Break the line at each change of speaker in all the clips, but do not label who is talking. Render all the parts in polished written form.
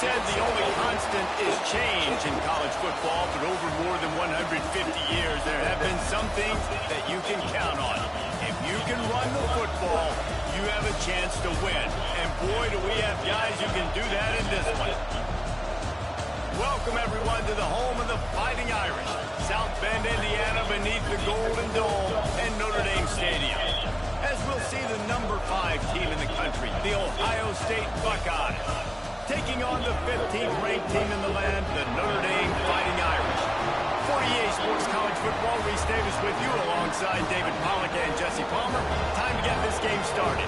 said the only constant is change in college football, but over more than 150 years, there have been some things that you can count on. If you can run the football, you have a chance to win. And boy, do we have guys who can do that in this one. Welcome, everyone, to the home of the Fighting Irish, South Bend, Indiana, beneath the Golden Dome and Notre Dame Stadium. As we'll see the number 5 team in the country, the Ohio State Buckeyes, taking on the 15th ranked team in the land, the Notre Dame Fighting Irish. For EA Sports College Football, Reese Davis with you alongside David Pollack and Jesse Palmer. Time to get this game started.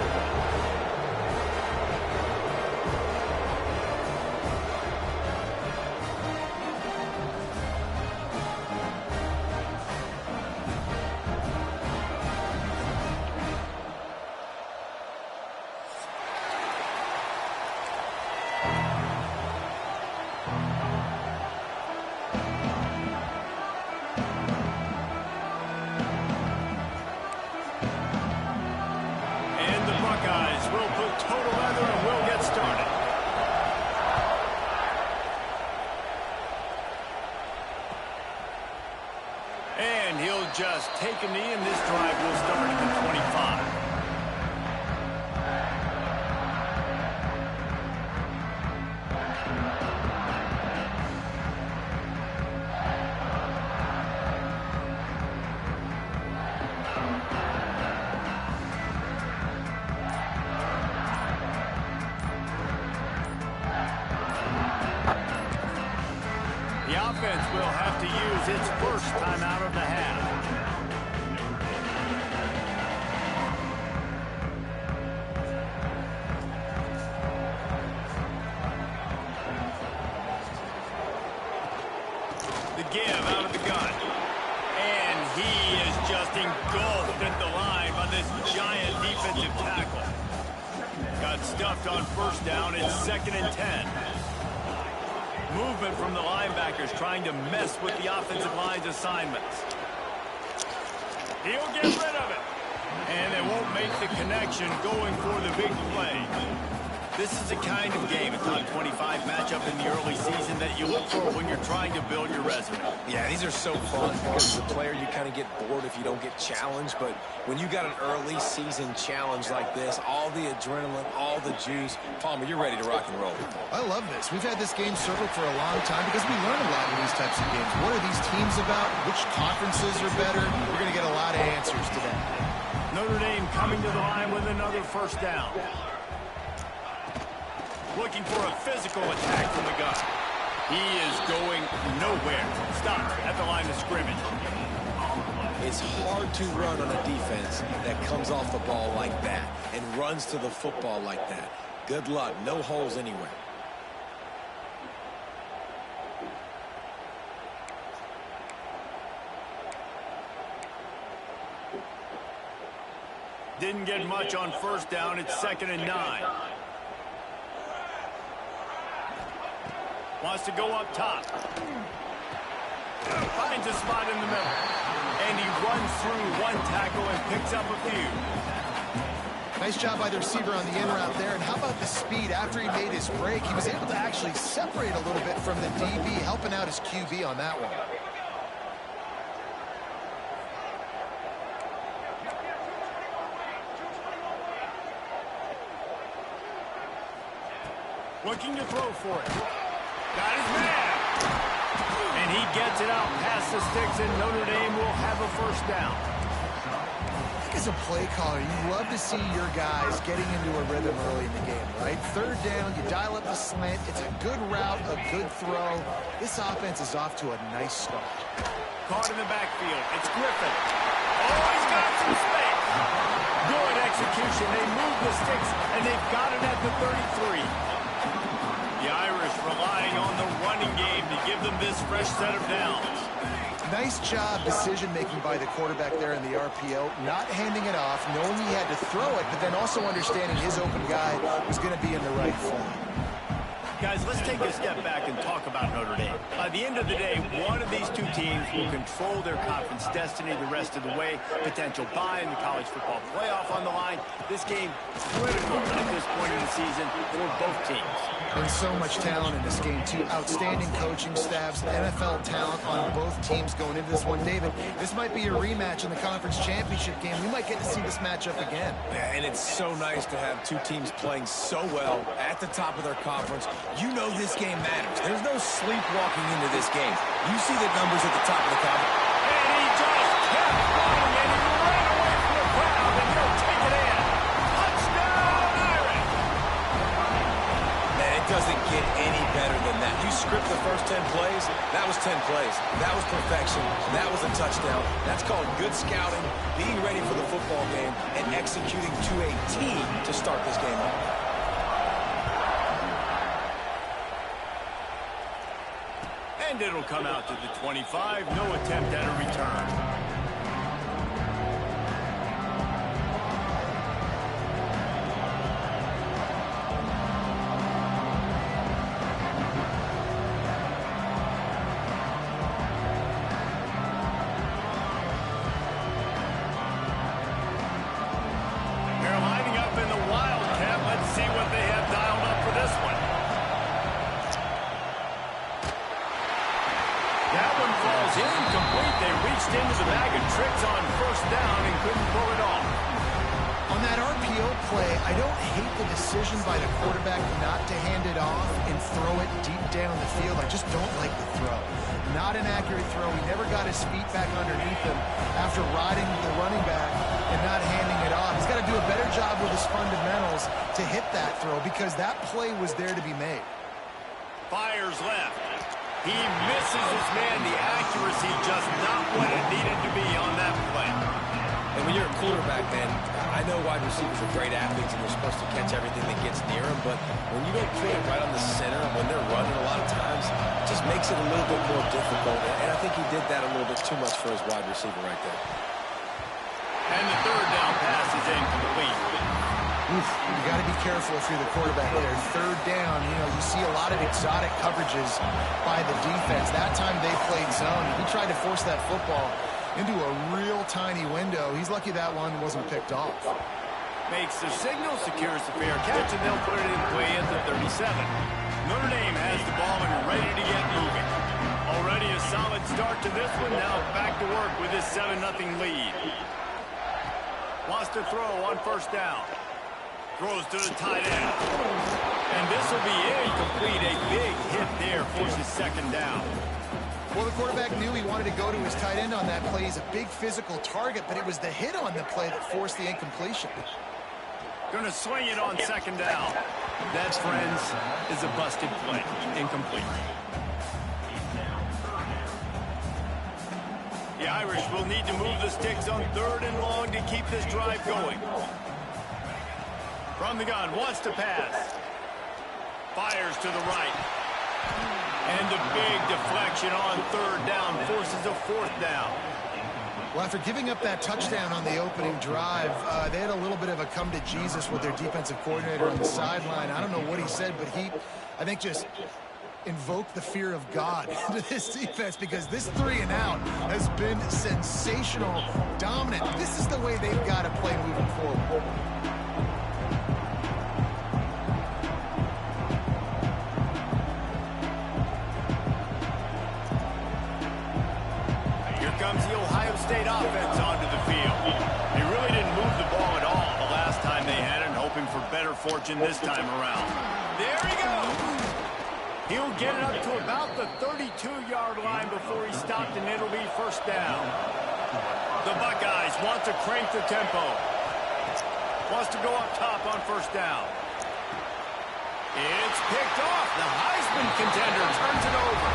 And he'll just take a knee, and this drive will start at the 25. The offense will have to use its first time out of the half. The give out of the gun. And he is just engulfed at the line by this giant defensive tackle. Got stuffed on first down. It's 2nd and 10. Movement from the linebackers trying to mess with the offensive line's assignments. He'll get rid of it. And they won't make the connection going for the big play. This is the kind of game, a top 25 matchup in the early season that you look for when you're trying to build your resume.
Yeah, these are so fun because as a player you kind of get bored if you don't get challenged, but when you got an early season challenge like this, all the adrenaline, all the juice, Palmer, you're ready to rock and roll.
I love this. We've had this game circled for a long time because we learn a lot in these types of games. What are these teams about? Which conferences are better? We're going to get a lot of answers today.
Notre Dame coming to the line with another first down. Looking for a physical attack from the gun. He is going nowhere. Stopped at the line of scrimmage.
It's hard to run on a defense that comes off the ball like that and runs to the football like that. Good luck. No holes anywhere.
Didn't get much on first down. It's 2nd and 9. Wants to go up top. Finds a spot in the middle. And he runs through one tackle and picks up a few.
Nice job by the receiver on the in route there. And how about the speed? After he made his break, he was able to actually separate a little bit from the DB, helping out his QB on that one.
Looking to throw for it. Got his man. And he gets it out past the sticks, and Notre Dame will have a first down.
I think as a play caller, you love to see your guys getting into a rhythm early in the game, right? 3rd down, you dial up the slant. It's a good route, a good throw. This offense is off to a nice start.
Caught in the backfield. It's Griffin. Oh, he's got some space. Good execution. They move the sticks, and they've got it at the 33. The Irish relying on the running game to give them this fresh set of downs.
Nice job decision-making by the quarterback there in the RPO, not handing it off, knowing he had to throw it, but then also understanding his open guy was going to be in the right form.
Guys, let's take a step back and talk about Notre Dame. By the end of the day, one of these two teams will control their conference destiny the rest of the way. Potential bye in the college football playoff on the line. This game critical at this point in the season for both teams.
And so much talent in this game, too. Outstanding coaching staffs, NFL talent on both teams going into this one. David, this might be a rematch in the conference championship game. We might get to see this matchup again.
Yeah, and it's so nice to have two teams playing so well at the top of their conference. You know this game matters. There's no sleepwalking into this game. You see the numbers at the top of the conference.
And he just kept running, and he ran away from the crowd, and he'll take it in. Touchdown, Irish!
Man, it doesn't get any better than that. You script the first 10 plays, that was 10 plays. That was perfection. That was a touchdown. That's called good scouting, being ready for the football game, and executing to a T to start this game off.
And it'll come out to the 25. No attempt at a return. They're lining up in the Wildcat. Let's see what they have dialed up for this one. That one falls incomplete. They reached into the bag of tricks on first down and couldn't pull it off.
On that RPO play, I don't hate the decision by the quarterback not to hand it off and throw it deep down the field. I just don't like the throw. Not an accurate throw. He never got his feet back underneath him after riding the running back and not handing it off. He's got to do a better job with his fundamentals to hit that throw because that play was there to be made.
Fires left. He misses his man. The accuracy just not what it needed to be on that play.
And when you're a quarterback, man, I know wide receivers are great athletes and they're supposed to catch everything that gets near them, but when you don't put it right on the center, when they're running a lot of times, it just makes it a little bit more difficult. And I think he did that a little bit too much for his wide receiver right there.
And the third down pass is incomplete.
Oof, you got to be careful if you're the quarterback there. Third down, you see a lot of exotic coverages by the defense. That time they played zone. He tried to force that football into a real tiny window. He's lucky that one wasn't picked off.
Makes the signal, secures the fair catch, and they'll put it in play at the 37. Notre Dame has the ball and ready to get moving. Already a solid start to this one. Now back to work with his 7-0 lead. Wants to throw on first down. Throws to the tight end. And this will be incomplete. A big hit there forces second down.
Well, the quarterback knew he wanted to go to his tight end on that play. He's a big physical target, but it was the hit on the play that forced the incompletion.
Going to swing it on second down. That, friends, is a busted play. Incomplete. The Irish will need to move the sticks on third and long to keep this drive going. From the gun, wants to pass. Fires to the right. And a big deflection on third down forces a fourth down.
Well, after giving up that touchdown on the opening drive, they had a little bit of a come to Jesus with their defensive coordinator on the sideline. I don't know what he said, but he, I think, just invoked the fear of God into this defense because this 3-and-out has been sensational, dominant. This is the way they've got to play moving forward.
Comes the Ohio State offense onto the field. They really didn't move the ball at all the last time they had it, hoping for better fortune this time around. There he goes. He'll get it up to about the 32-yard line before he stopped, and it'll be first down. The Buckeyes want to crank the tempo. Wants to go up top on first down. It's picked off. The Heisman contender turns it over.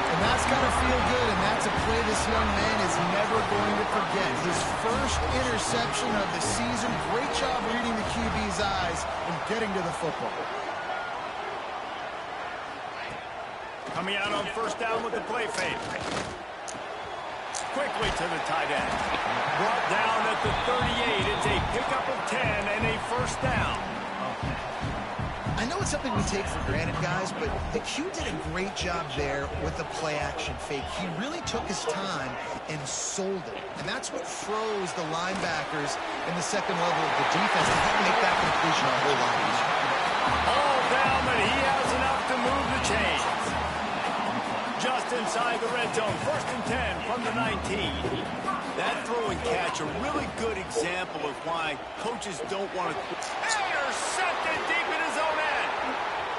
And that's got to feel good, and that's a play this young man is never going to forget. His first interception of the season. Great job reading the QB's eyes and getting to the football.
Coming out on first down with the play fake. Quickly to the tight end. Brought down at the 38. It's a pickup of 10 and a first down.
I know it's something we take for granted, guys, but the Q did a great job there with the play-action fake. He really took his time and sold it. And that's what froze the linebackers in the second level of the defense to help make that completion a whole lot easier.
All red zone. 1st and 10 from the 19. That throw and catch, a really good example of why coaches don't want to... Intercepted deep in his own end.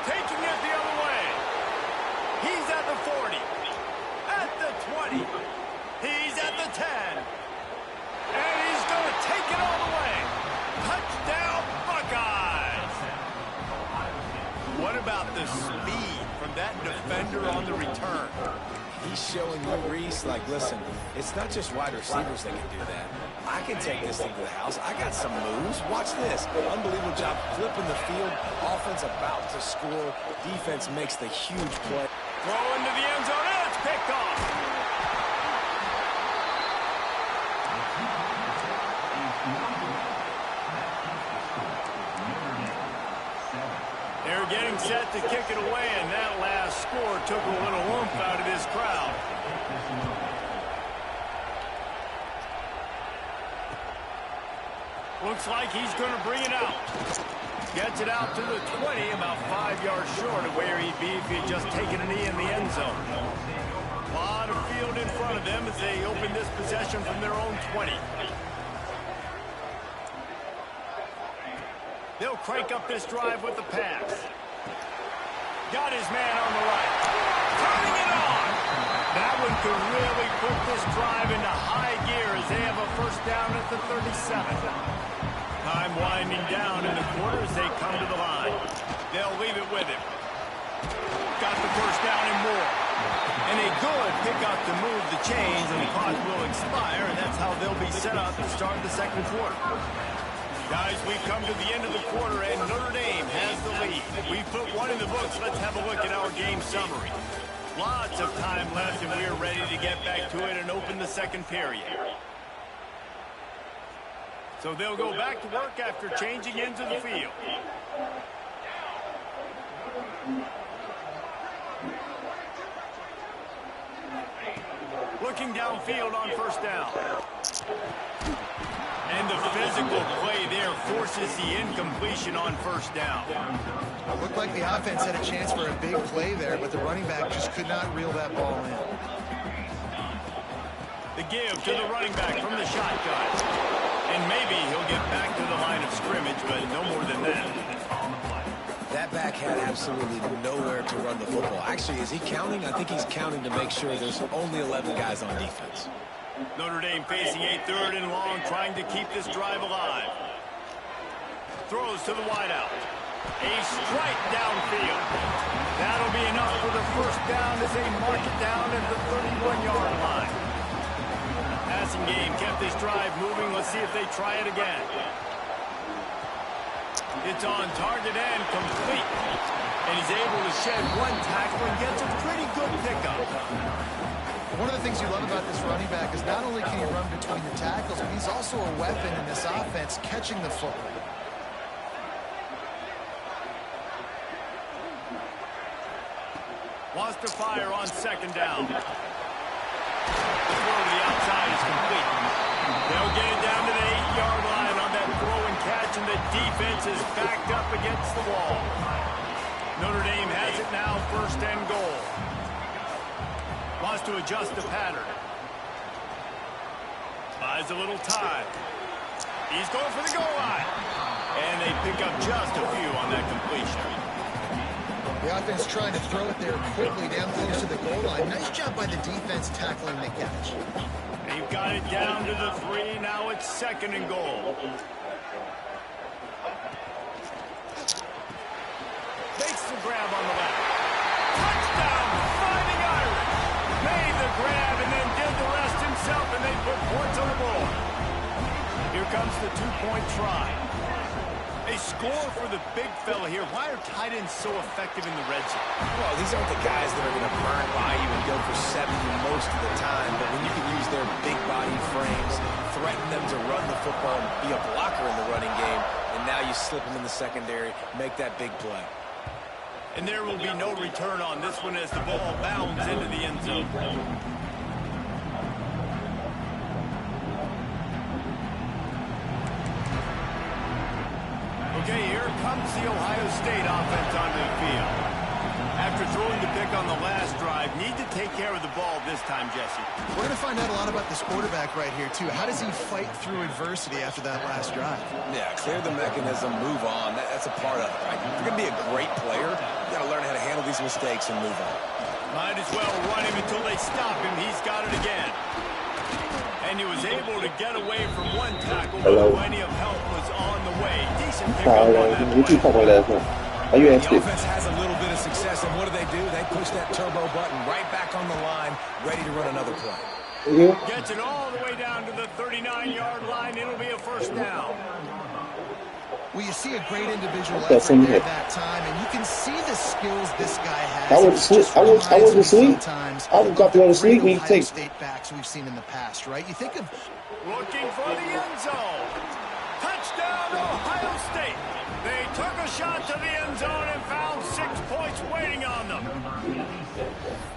Taking it the other way. He's at the 40. At the 20. He's at the 10. And he's going to take it all the way. Touchdown, Buckeyes. What about the speed from that defender on the return?
He's showing you, Reese, like, listen, it's not just wide receivers that can do that. I can take this thing to the house. I got some moves. Watch this. Unbelievable job flipping the field. Offense about to score. Defense makes the huge play.
Throw into the end zone, and it's picked off. They're getting set to kick it away, and that last score took a little oomph out of this crowd. Looks like he's going to bring it out. Gets it out to the 20, about 5 yards short of where he'd be if he'd just taken a knee in the end zone. A lot of field in front of them as they open this possession from their own 20. They'll crank up this drive with the pass. Got his man on the right. Turning it on. That one could really put this drive into high gear as they have a 1st down at the 37. Time winding down in the quarter as they come to the line. They'll leave it with him. Got the 1st down and more. And a good pickup to move the chains, and the clock will expire, and that's how they'll be set up to start the 2nd quarter. Guys, we come to the end of the quarter, and Notre Dame has the lead. We put one in the books. Let's have a look at our game summary. Lots of time left, and we're ready to get back to it and open the 2nd period. So they'll go back to work after changing into the field. Looking downfield on 1st down. And the physical play there forces the incompletion on 1st down.
It looked like the offense had a chance for a big play there, but the running back just could not reel that ball in.
The give to the running back from the shotgun. And maybe he'll get back to the line of scrimmage, but no more than that.
That back had absolutely nowhere to run the football. Actually, is he counting? I think he's counting to make sure there's only 11 guys on defense.
Notre Dame facing a 3rd and long, trying to keep this drive alive. Throws to the wideout. A strike downfield. That'll be enough for the 1st down as they mark it down at the 31-yard line. Passing game kept this drive moving. Let's see if they try it again. It's on target and complete. And he's able to shed one tackle and gets a pretty good pickup.
One of the things you love about this running back is not only can he run between the tackles, but he's also a weapon in this offense, catching the football.
Wants to fire on 2nd down. The throw to the outside is complete. They'll get it down to the 8-yard line on that throw and catch, and the defense is backed up against the wall. Notre Dame has it now, 1st and goal. Wants to adjust the pattern. Buys a little time. He's going for the goal line. And they pick up just a few on that completion.
The offense trying to throw it there quickly down close to the goal line. Nice job by the defense tackling the catch.
They've got it down to the 3. Now it's 2nd and goal. Makes the grab on the left. Touchdown, Fighting Irish. Made the grab and then did the rest himself, and they put points on the board. Here comes the 2-point try. A score for the big fella here. Why are tight ends so effective in the red zone?
Well, these aren't the guys that are going to burn by you and go for 70 most of the time, but when you can use their big body frames, threaten them to run the football and be a blocker in the running game, and now you slip them in the secondary, make that big play.
And there will be no return on this one as the ball bounds into the end zone. Okay, here comes the Ohio State offense onto the field. After after throwing the pick on the last drive, need to take care of the ball this time, Jesse.
We're going to find out a lot about this quarterback right here, too. How does he fight through adversity after that last drive?
Yeah, clear the mechanism, move on. That's a part of it, right? If you're going to be a great player, you got to learn how to handle these mistakes and move on.
Might as well run him until they stop him. He's got it again. And he was able to get away from one tackle, but plenty of help was on the way. Decent pickup on that play.
The offense has a little bit of success, and what do? They push that turbo button right back on the line, ready to run another play.
Gets it all the way down to the 39-yard line. It'll be a first down.
Well, you see a great individual effort there at that time, and you can see the skills this guy has.
I was asleep. I was got to go to sleep. We take
state backs we've seen in the past, right? You think of
looking for the end zone. Touchdown, Ohio State. They took a shot to the end zone and found 6 points waiting on them.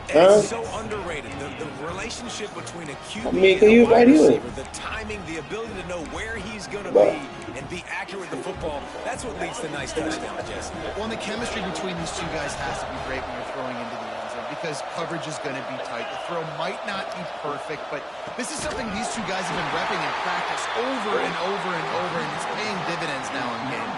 It's so underrated. The relationship between a QB and a wide receiver, the timing, the ability to know where he's going to be and be accurate with the football, that's what leads to nice touchdowns, Jesse.
Well, the chemistry between these two guys has to be great when you're throwing into the end zone because coverage is going to be tight. The throw might not be perfect, but this is something these two guys have been repping in practice over and over and over, and it's paying dividends now in game.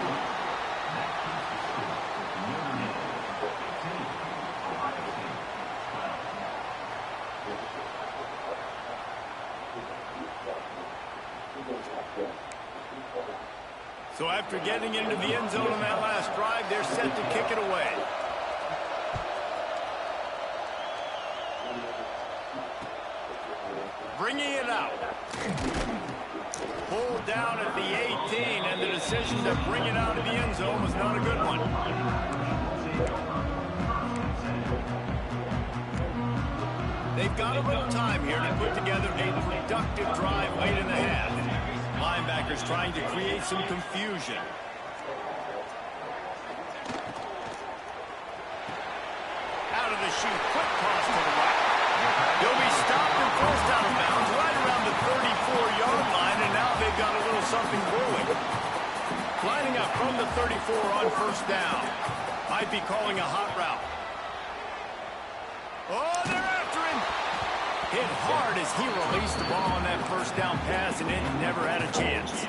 So after getting into the end zone on that last drive, they're set to kick it away. Bringing it out. Pulled down at the 18, and the decision to bring it out of the end zone was not a good one. They've got a little time here to put together a productive drive late in the half. Linebackers trying to create some confusion. Out of the chute, quick toss to the right. He'll be stopped and forced out of bounds right around the 34-yard line, and now they've got a little something brewing. Lining up from the 34 on first down. Might be calling a hot route. Oh, they're after him. Hit hard as he released the ball on that first down pass, and it never had a chance.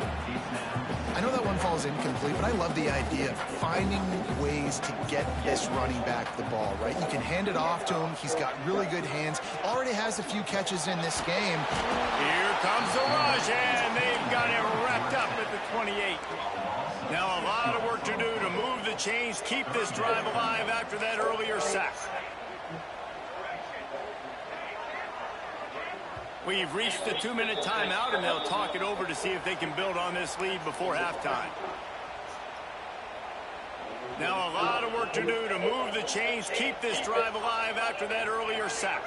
I know that one falls incomplete, but I love the idea of finding ways to get this running back the ball, right? You can hand it off to him. He's got really good hands. Already has a few catches in this game.
Here comes the rush, and they've got him wrapped up at the 28. Now a lot of work to do to move the chains, keep this drive alive after that earlier sack. We've reached the 2-minute timeout, and they'll talk it over to see if they can build on this lead before halftime. Now a lot of work to do to move the chains, keep this drive alive after that earlier sack.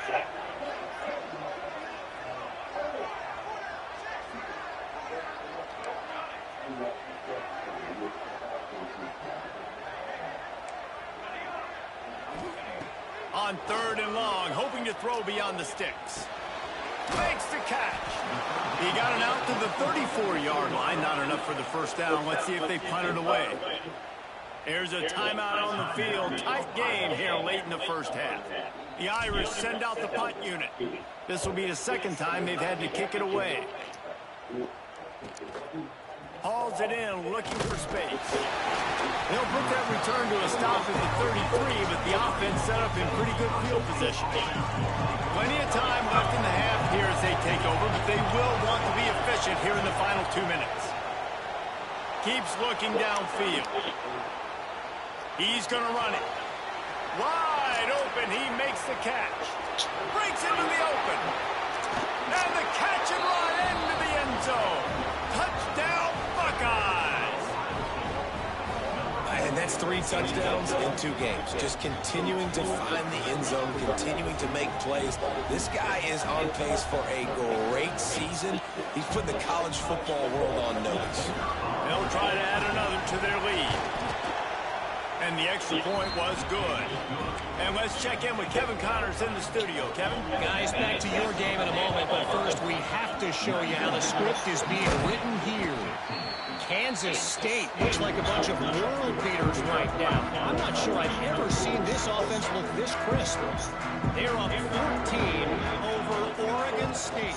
On 3rd and long, hoping to throw beyond the sticks. Makes the catch. He got it out to the 34-yard line. Not enough for the first down. Let's see if they punt it away. There's a timeout on the field. Tight game here late in the first half. The Irish send out the punt unit. This will be the second time they've had to kick it away. Hauls it in, looking for space. They'll put that return to a stop at the 33, but the offense set up in pretty good field position. Plenty of time left in the half here as they take over, but they will want to be efficient here in the final 2 minutes. Keeps looking downfield. He's going to run it. Wide open, he makes the catch. Breaks into the open. And the catch and run into the end zone. Touchdown, Buckeyes.
And that's 3 touchdowns in 2 games. Just continuing to find the end zone, continuing to make plays. This guy is on pace for a great season. He's put the college football world on notice.
They'll try to add another to their lead. And the extra point was good. And let's check in with Kevin Connors in the studio. Kevin?
Guys, back to your game in a moment, but first we have to show you how the script is being written here. Kansas State looks like a bunch of world beaters right now. I'm not sure I've ever seen this offense look look this crisp. They're up 14 over Oregon State.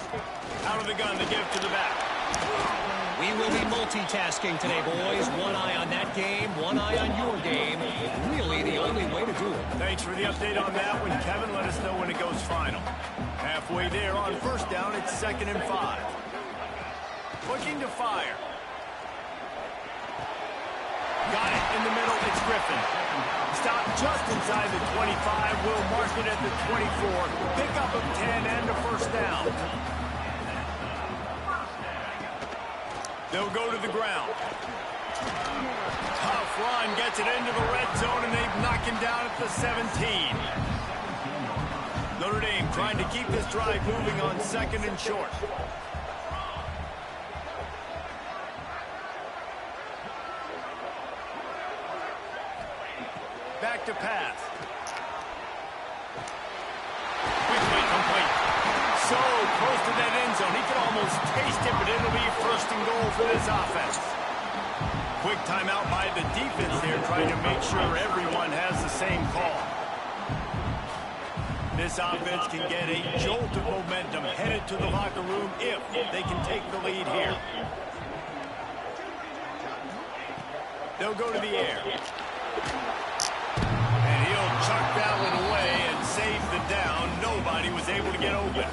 Out of the gun, the give to the back.
We will be multitasking today, boys. One eye on that game, one eye on your game. Really the only way to do it.
Thanks for the update on that one, Kevin. Let us know when it goes final. Halfway there on first down, it's 2nd and 5. Looking to fire. Got it in the middle. It's Griffin. Stop just inside the 25. Will mark it at the 24. Pick up of 10 and a first down. They'll go to the ground. Tough run. Gets it into the red zone, and they knock him down at the 17. Notre Dame trying to keep this drive moving on 2nd and short. Back to pass. Quickly complete. So close to that end zone. He could almost taste it, but it'll be 1st and goal for this offense. Quick timeout by the defense there, trying to make sure everyone has the same call. This offense can get a jolt of momentum headed to the locker room if they can take the lead here. They'll go to the air. And he'll chuck that one away and save the down. Nobody was able to get open.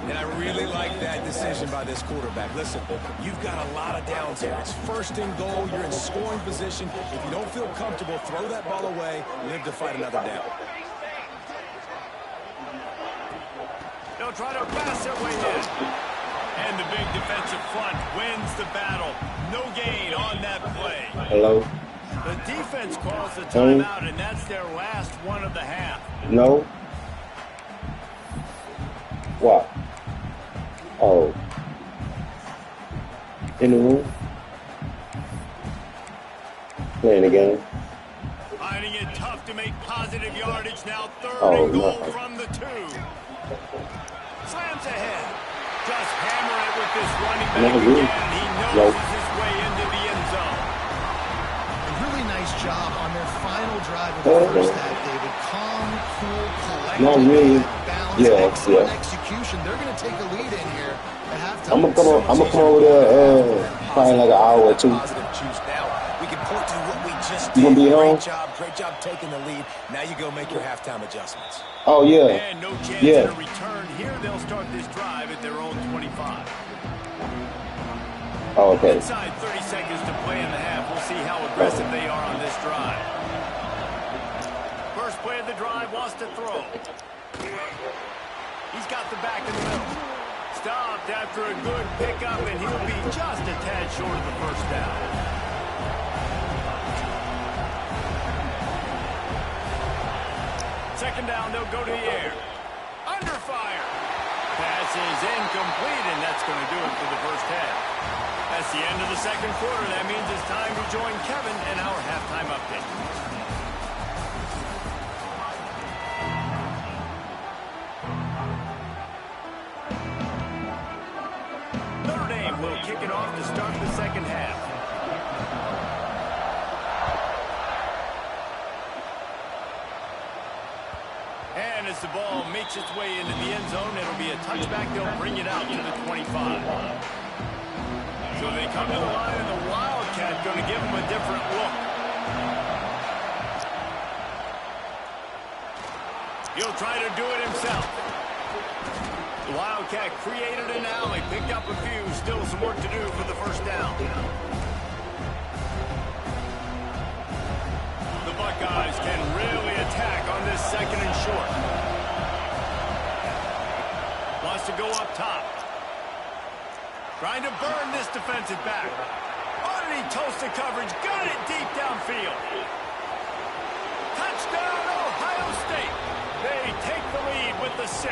And I really like that decision by this quarterback. Listen, you've got a lot of downs here. It's 1st and goal. You're in scoring position. If you don't feel comfortable, throw that ball away. Live to fight another down.
They'll try to pass their way in. And the big defensive front wins the battle. No gain on that play.
Hello?
The defense calls the timeout, and that's their last one of the half.
No? What? Oh. In the room? Playing the game?
Finding it tough to make positive yardage now. 3rd
Oh,
and goal
no.
from the 2. Slams ahead. Just hammer it with this running back
Never
again.
will.
He knows
Nope.
his way into the end zone.
A really nice job on their final drive of the first half, David. Calm, cool, collected,
Not really.
balance,
Yeah,
excellent
yeah.
execution. They're going to take a lead in here at halftime.
I'm gonna come over there probably like an hour or 2.
Positive juice now. We can point to what we just
You gonna
did.
be home?
Great job taking the lead. Now you go make your halftime adjustments.
Oh, yeah.
And no chance
Yeah.
at a return here. They'll start this drive at their own 25.
Oh, okay.
Inside 30 seconds to play in the half. We'll see how aggressive they are on this drive. First play of the drive, wants to throw. He's got the back in the middle. Stopped after a good pickup, and he'll be just a tad short of the first down. Second down, they'll go to the air. Under fire. Pass is incomplete, and that's going to do it for the first half. That's the end of the second quarter. That means it's time to join Kevin in our halftime update. Notre Dame will kick it off to start the second half. And as the ball makes its way into the end zone, it'll be a touchback. They'll bring it out to the 25. So they come to the line, and the Wildcat going to give them a different look. He'll try to do it himself. The Wildcat created an alley, picked up a few, still some work to do for the first down. The Buckeyes can really attack on this 2nd and short. Wants to go up top. Trying to burn this defensive back. Oh, did he toast the coverage? Got it deep downfield. Touchdown, Ohio State. They take the lead with the 6.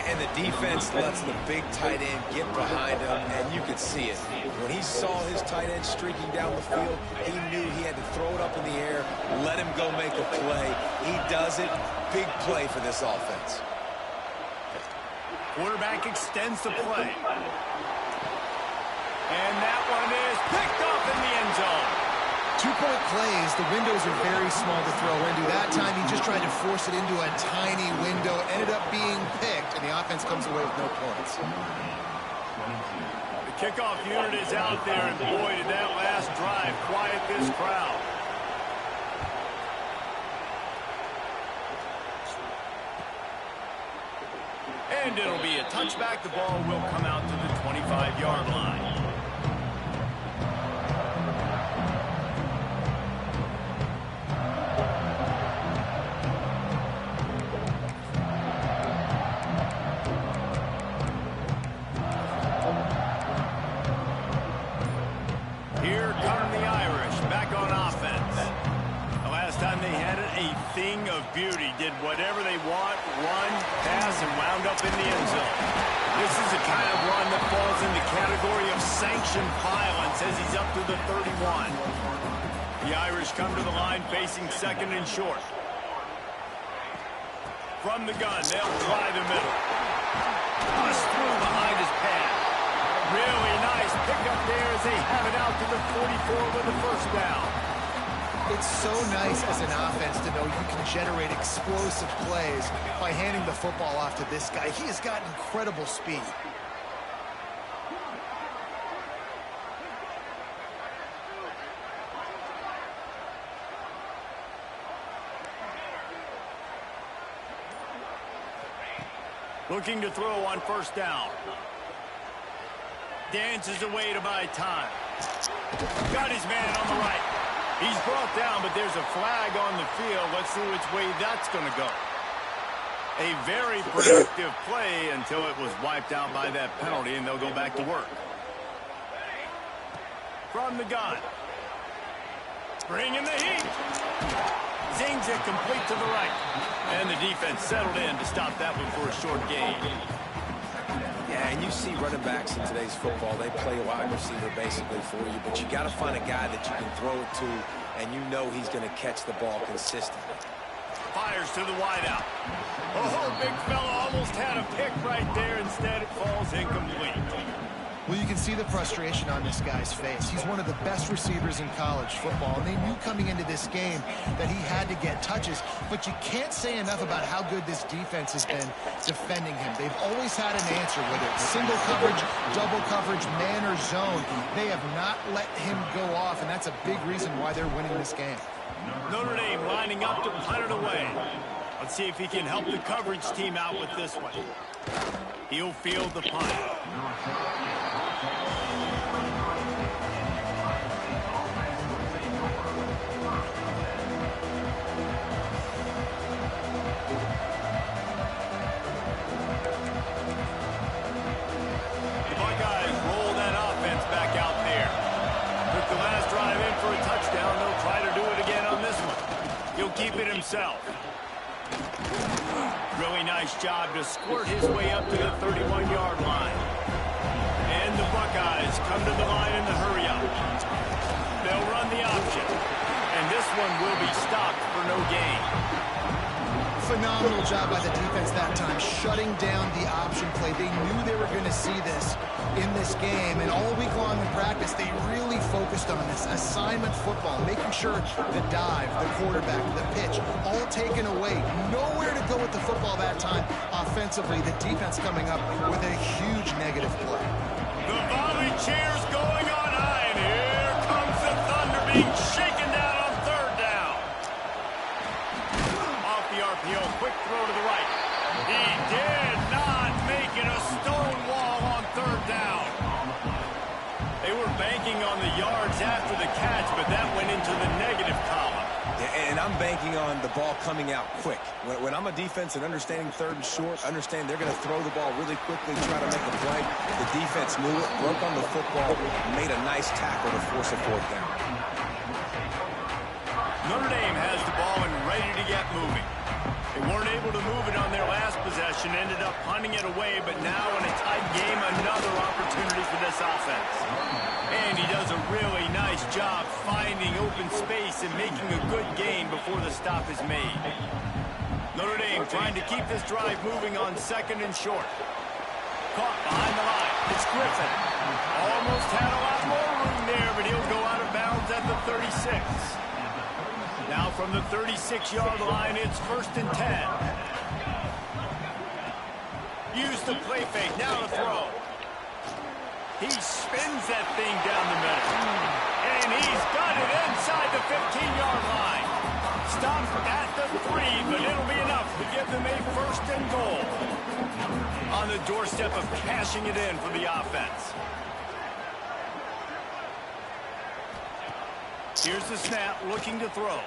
And the defense lets the big tight end get behind him, and you could see it. When he saw his tight end streaking down the field, he knew he had to throw it up in the air, let him go make a play. He does it. Big play for this offense.
Quarterback extends the play. And that one is picked up in the end zone.
2-point plays, the windows are very small to throw into. That time, he just tried to force it into a tiny window, ended up being picked, and the offense comes away with no points.
The kickoff unit is out there, and boy, did that last drive quiet this crowd. And it'll be a touchback. The ball will come out to the 25-yard line. Here come the Irish back on offense. The last time they had it, a thing of beauty. Did whatever they want, run, pass, and wound up in the end zone. This is the kind of run that falls in the category of sanctioned violence as he's up to the 31. The Irish come to the line facing second and short. From the gun, they'll try the middle. Bust through behind his pad. Really nice pickup there as they have it out to the 44 with the first down.
It's so nice as an offense to know you can generate explosive plays by handing the football off to this guy. He has got incredible speed.
Looking to throw on first down. Dances away to buy time. Got his man on the right. He's brought down, but there's a flag on the field. Let's see which way that's going to go. A very productive play until it was wiped out by that penalty, and they'll go back to work. From the gun. Bringing the heat. Zings it complete to the right. And the defense settled in to stop that one for a short gain.
Yeah, and you see running backs in today's football, they play wide receiver basically for you, but you got to find a guy that you can throw it to, and you know he's going to catch the ball consistently.
Fires to the wideout. Oh, big fella almost had a pick right there. Instead, it falls incomplete.
Well, you can see the frustration on this guy's face. He's one of the best receivers in college football, and they knew coming into this game that he had to get touches, but you can't say enough about how good this defense has been defending him. They've always had an answer, whether it's single coverage, double coverage, man or zone. They have not let him go off, and that's a big reason why they're winning this game.
Notre Dame lining up to punt it away. Let's see if he can help the coverage team out with this one. He'll field the punt. Keep it himself. Really nice job to squirt his way up to the 31-yard line. And the Buckeyes come to the line in the hurry up. They'll run the option. And this one will be stopped for no gain.
Phenomenal job by the defense that time, shutting down the option play. They knew they were going to see this in this game, and all week long in practice, they really focused on this assignment football, making sure the dive, the quarterback, the pitch, all taken away. Nowhere to go with the football that time offensively. The defense coming up with a huge negative play.
The volley cheers going on high, and here comes the Thunder being shaken down on third down. Off the RPO, quick throw to the right. He did not make it a stone wall on third down. They were banking on the yards after the catch, but that went into the negative column.
Yeah, and I'm banking on the ball coming out quick. When I'm a defense and understanding third and short, understand they're going to throw the ball really quickly, try to make a play. The defense knew it, broke on the football, made a nice tackle to force a fourth down.
Notre Dame has the ball and ready to get moving. They weren't able to move it on their last possession, ended up punting it away, but now in a tight game, another opportunity for this offense. And he does a really nice job finding open space and making a good gain before the stop is made. Notre Dame trying to keep this drive moving on second and short. Caught behind the line. It's Griffin. Almost had a lot more room there, but he'll go out of bounds downs at the 36. Now from the 36-yard line, it's 1st and 10. Use the play fake. Now to throw. He spins that thing down the middle. And he's got it inside the 15-yard line. Stopped at the 3, but it'll be enough to give them a 1st and goal. On the doorstep of cashing it in for the offense. Here's the snap, looking to throw.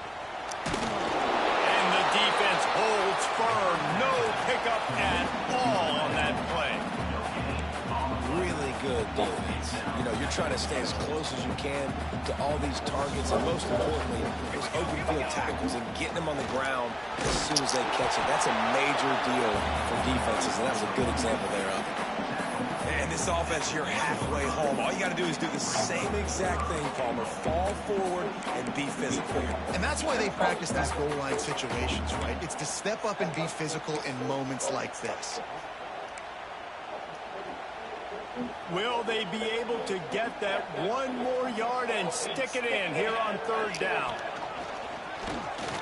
And the defense holds firm. No pickup at all on that play.
Really good defense. You know, you're trying to stay as close as you can to all these targets, and most importantly, those open field tackles and getting them on the ground as soon as they catch it. That's a major deal for defenses, and that was a good example there of it. And this offense, you're halfway home. All you got to do is do the same exact thing, Palmer. Fall forward and be physical.
And that's why they practice these goal line situations, right? It's to step up and be physical in moments like this.
Will they be able to get that one more yard and stick it in here on 3rd down?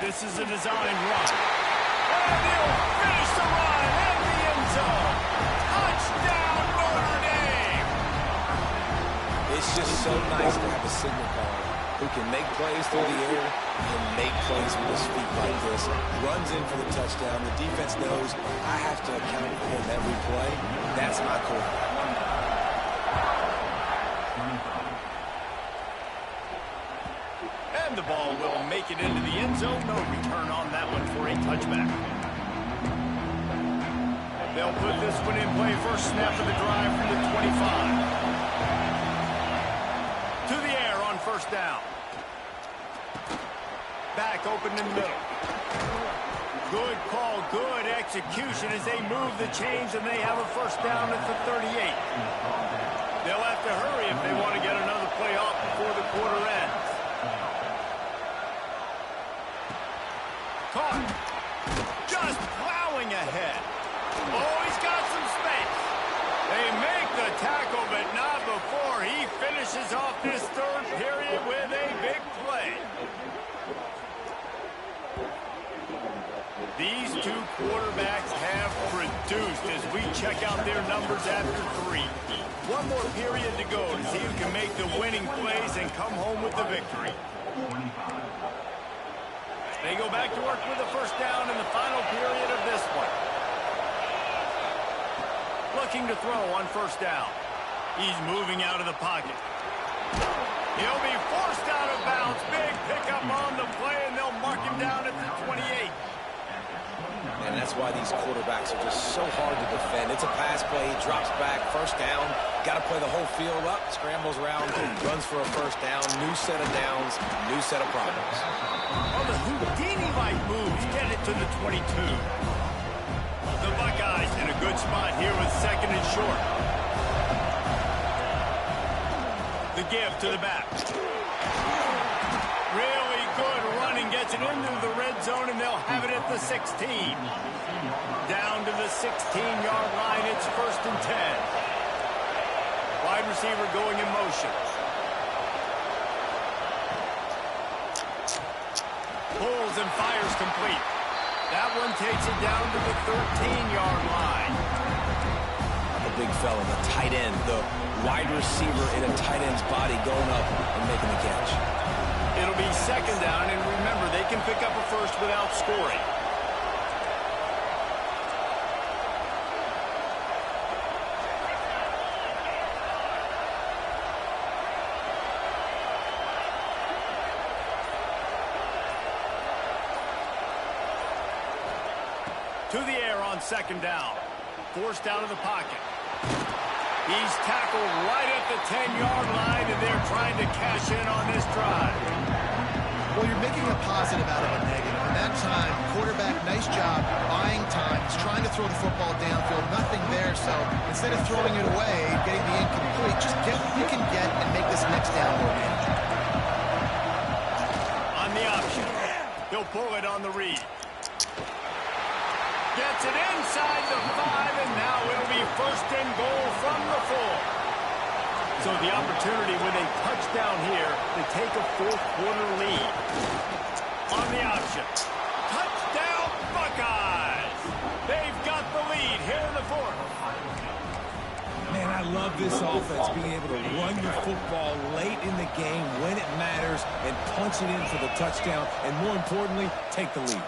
This is a design run. And he'll finish the run at the end zone. Touchdown, Notre Dame!
It's just so nice to have a signal caller who can make plays through the air and make plays with his feet like this. Runs in for the touchdown. The defense knows I have to account for him every play. That's my quarterback.
And the ball will make it into the end zone. No return on that one for a touchback. They'll put this one in play. First snap of the drive from the 25. To the air on 1st down. Back open in the middle. Good call, good execution as they move the chains, and they have a 1st down at the 38. They'll have to hurry if they want to get another play off before the quarter ends. Caught. Just plowing ahead. Oh, he's got some space. They make the tackle, but not before he finishes off this 3rd period with a big play. These two quarterbacks have produced as we check out their numbers after 3. One more period to go to see who can make the winning plays and come home with the victory. They go back to work with a 1st down in the final period of this one. Looking to throw on 1st down. He's moving out of the pocket. He'll be forced out of bounds. Big pickup on the play, and they'll mark him down at the 28.
And that's why these quarterbacks are just so hard to defend. It's a pass play. He drops back. 1st down. Got to play the whole field up. Scrambles around. Runs for a 1st down. New set of downs. New set of problems.
Oh, the Houdini-like moves get it to the 22. The Buckeyes in a good spot here with 2nd and short. The give to the back. Really good running. Gets it into the red zone, and they'll have it at the 16. Down to the 16-yard line. It's 1st and 10. Wide receiver going in motion. Pulls and fires complete. That one takes it down to the 13-yard line.
The big fella, the tight end, the wide receiver in a tight end's body going up and making the catch.
It'll be 2nd down, and remember, they can pick up a 1st without scoring. To the air on 2nd down. Forced out of the pocket. He's tackled right at the 10-yard line, and they're trying to cash in on this drive.
Well, you're making a positive out of a negative. And that time, quarterback, nice job, buying time. He's trying to throw the football downfield. Nothing there, so instead of throwing it away, getting the incomplete, just get what you can get and make this next down more manageable.
On the option. He'll pull it on the read. Gets it inside the 5, and now it'll be 1st and goal from the 4. So the opportunity with a touchdown here to take a fourth-quarter lead. On the option. Touchdown, Buckeyes! They've got the lead here in the fourth.
Man, I love this offense, being able to run your football late in the game when it matters and punch it in for the touchdown, and more importantly, take the lead.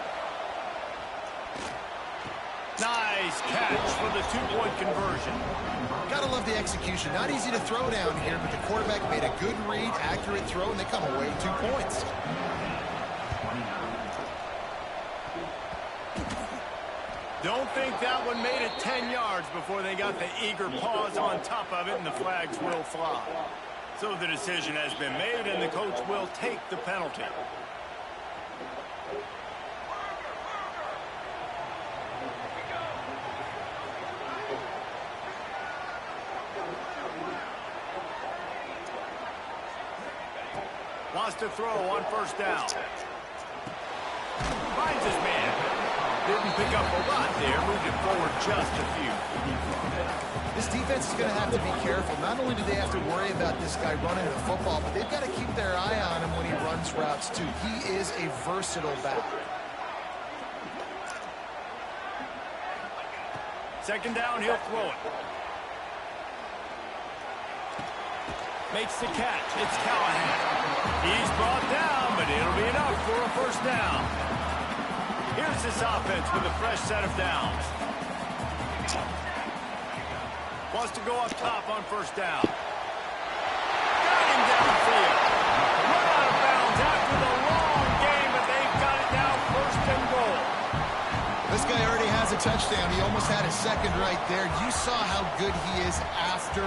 Nice catch for the two-point conversion.
Gotta love the execution. Not easy to throw down here, but the quarterback made a good read, accurate throw, and they come away with 2 points.
Don't think that one made it 10 yards before they got the eager paws on top of it, and the flags will fly. So the decision has been made, and the coach will take the penalty. Wants to throw on first down. Finds his man. Didn't pick up a lot there. Moved it forward just a few.
This defense is going to have to be careful. Not only do they have to worry about this guy running the football, but they've got to keep their eye on him when he runs routes too. He is a versatile back.
Second down, he'll throw it. Makes the catch. It's Callahan. He's brought down, but it'll be enough for a first down. Here's this offense with a fresh set of downs. Wants to go up top on first down. Got him downfield. Run out of bounds after the long game, but they've got it now first and goal.
This guy already has a touchdown. He almost had a second right there. You saw how good he is after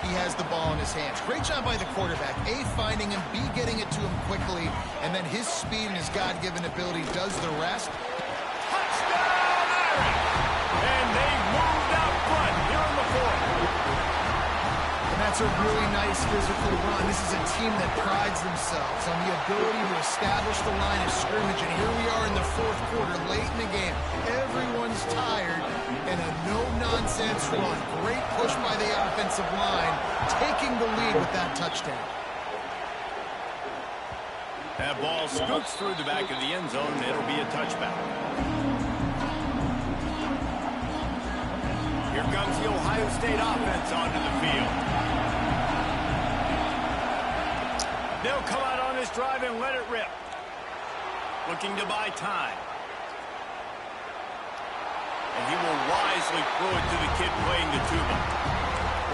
he has the ball in his hands. Great job by the quarterback. A, finding him, B, getting it to him quickly, and then his speed and his God-given ability does the rest.
Touchdown, Aaron! And they moved out front here in the fourth.
And that's a really nice physical run. This is a team that prides themselves on the ability to establish the line of scrimmage. And here we are in the fourth quarter, late in the game. Everyone's tired, and a no-nonsense run. Great push by the offensive line, taking the lead with that touchdown.
That ball scoots through the back of the end zone, and it'll be a touchback. Here comes the Ohio State offense onto the field. They'll come out on this drive and let it rip. Looking to buy time. And he will wisely throw it to the kid playing the tuba.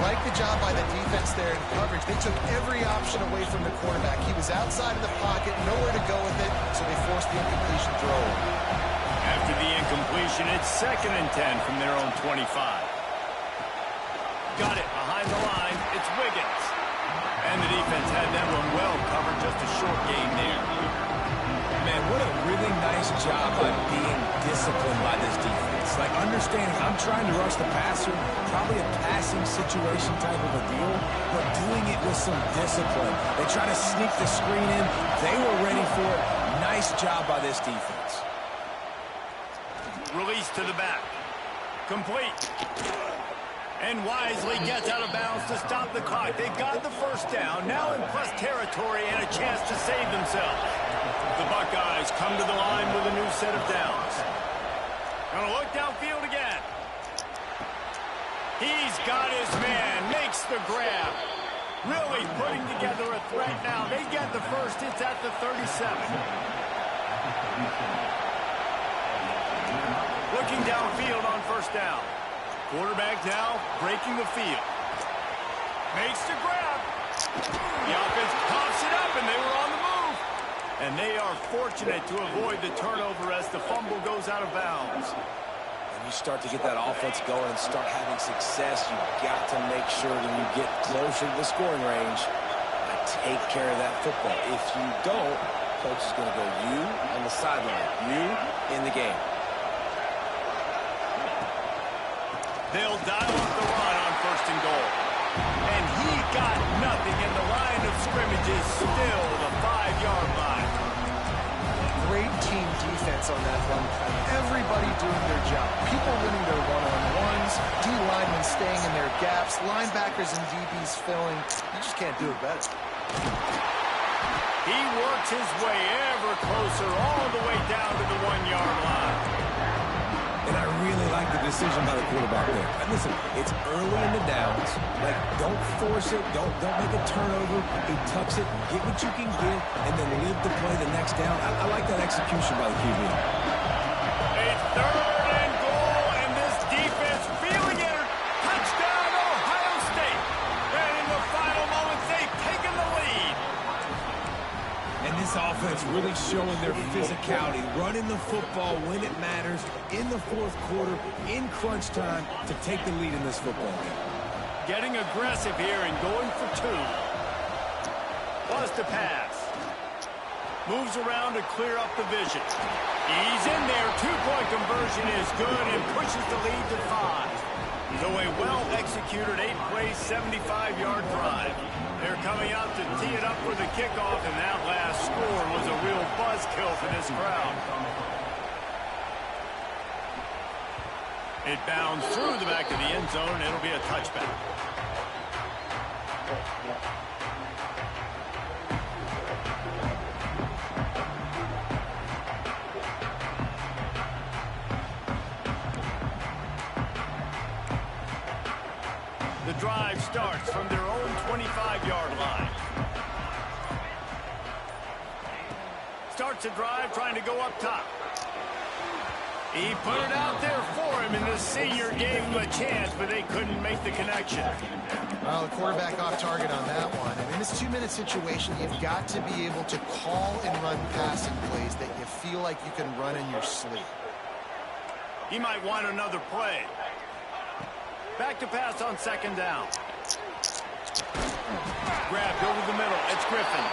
Like the job by the defense there in coverage. They took every option away from the quarterback. He was outside of the pocket, nowhere to go with it, so they forced the incompletion throw.
After the incompletion, it's 2nd and 10 from their own 25. Got it behind the line. It's Wiggins. And the defense had that one well covered. Just a short gain there.
Man, what a really nice job by being disciplined by this defense. Like, understanding I'm trying to rush the passer, probably a passing situation type of a deal, but doing it with some discipline. They try to sneak the screen in. They were ready for it. Nice job by this defense.
Release to the back. Complete. And wisely gets out of bounds to stop the clock. They got the first down. Now in plus territory and a chance to save themselves. The Buckeyes come to the line with a new set of downs. Gonna look downfield again. He's got his man. Makes the grab. Really putting together a threat now. They get the first. It's at the 37. Looking downfield on first down. Quarterback now breaking the field. Makes the grab. The offense pops it up, and they were on the move. And they are fortunate to avoid the turnover as the fumble goes out of bounds.
When you start to get that offense going and start having success, you've got to make sure when you get closer to the scoring range, take care of that football. If you don't, coach is going to go you on the sideline, you in the game.
They'll dial up the run on first and goal. And he got nothing, and the line of scrimmage is still the 5-yard line.
Great team defense. defense on that run play. Everybody doing their job. People winning their one-on-ones, D linemen staying in their gaps, linebackers and DBs filling. You just can't do it better.
He works his way ever closer all the way down to the 1-yard line.
And I really like the decision by the quarterback there. And listen, it's early in the downs. Like, don't force it. Don't make a turnover. He tucks it, get what you can get, and then live to play the next down. I like that execution by the QB.
A 3rd and goal, and this defense feeling it. Touchdown, Ohio State. And in the final moments, they've taken the lead.
And this offense really showing their physicality, running the football when it matters, in the 4th quarter, in crunch time, to take the lead in this football game.
Getting aggressive here and going for 2. Plus to pass. Moves around to clear up the vision. He's in there. 2-point conversion is good and pushes the lead to 5. So a well-executed 8-play, 75-yard drive. They're coming out to tee it up for the kickoff, and that last score was a real buzzkill for this crowd. It bounds through the back of the end zone, and it'll be a touchback. The drive starts from their own 25-yard line. Starts a drive trying to go up top. He put it out there for him, and the senior gave him a chance, but they couldn't make the connection.
Well, the quarterback off target on that one. And in this 2-minute situation, you've got to be able to call and run passing plays that you feel like you can run in your sleep.
He might want another play. Back to pass on 2nd down. Grabbed over the middle. It's Griffin.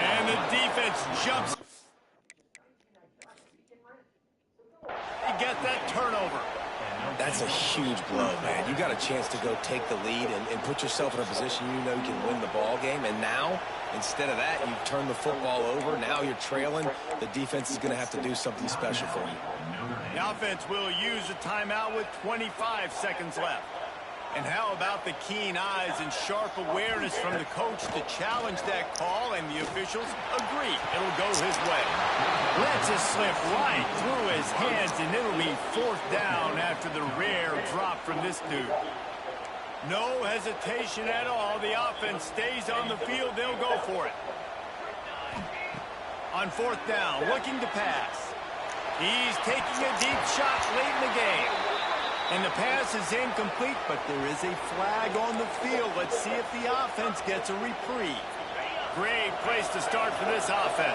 And the defense jumps. He gets that turnover.
That's a huge blow, man. You got a chance to go take the lead and put yourself in a position you know you can win the ball game. And now, instead of that, you turn the football over. Now you're trailing. The defense is going to have to do something special for you.
The offense will use a timeout with 25 seconds left. And how about the keen eyes and sharp awareness from the coach to challenge that call, and the officials agree it'll go his way. Lets it slip right through his hands, and it'll be 4th down after the rare drop from this dude. No hesitation at all. The offense stays on the field. They'll go for it. On 4th down, looking to pass. He's taking a deep shot late in the game. And the pass is incomplete, but there is a flag on the field. Let's see if the offense gets a reprieve. Great place to start for this offense.